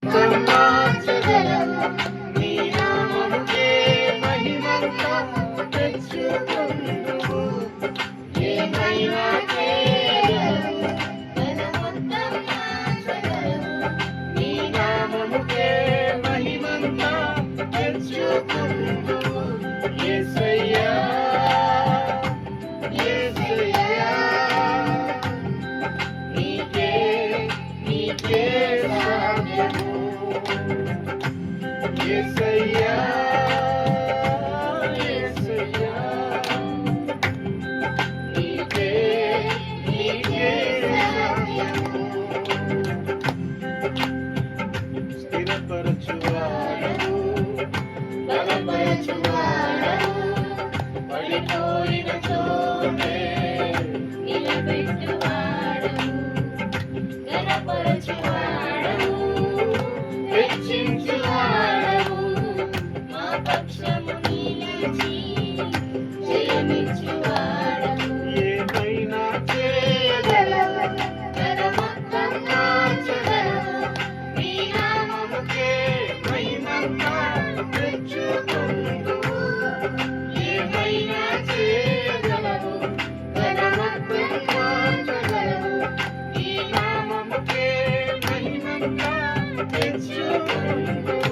మార్చగలవు నీ నామముకే మహిమంతా తెచ్చుకొందువు ఏమైనా చేయగలవు ఘనమంతం మార్చగలవు నీ నామముకే మహిమంతా తెచ్చుకొందువు యేసయ్యా యేసయ్యా నీకే నీకే సాధ్యము యేసయ్యా యేసయ్యా నీకే నీకే సాధ్యము స్థిరపరచువాడవు బలపరచువాడవు పడిపోయిన చోటే నిలబెట్టువాడవు ఘనపరచువాడవు హెచ్చించువాడవు మా పక్షము నిలిచి జయమిచ్చువాడవు ఏమైనా చేయగలవు ఘనమంతం మార్చగలవు నీ నామముకే మహిమంతా తెచ్చుకొందువు ఏమైనా చేయగలవు ఘనమంతం మార్చగలవు నీ నామముకే మహిమంతా తెచ్చుకొందువు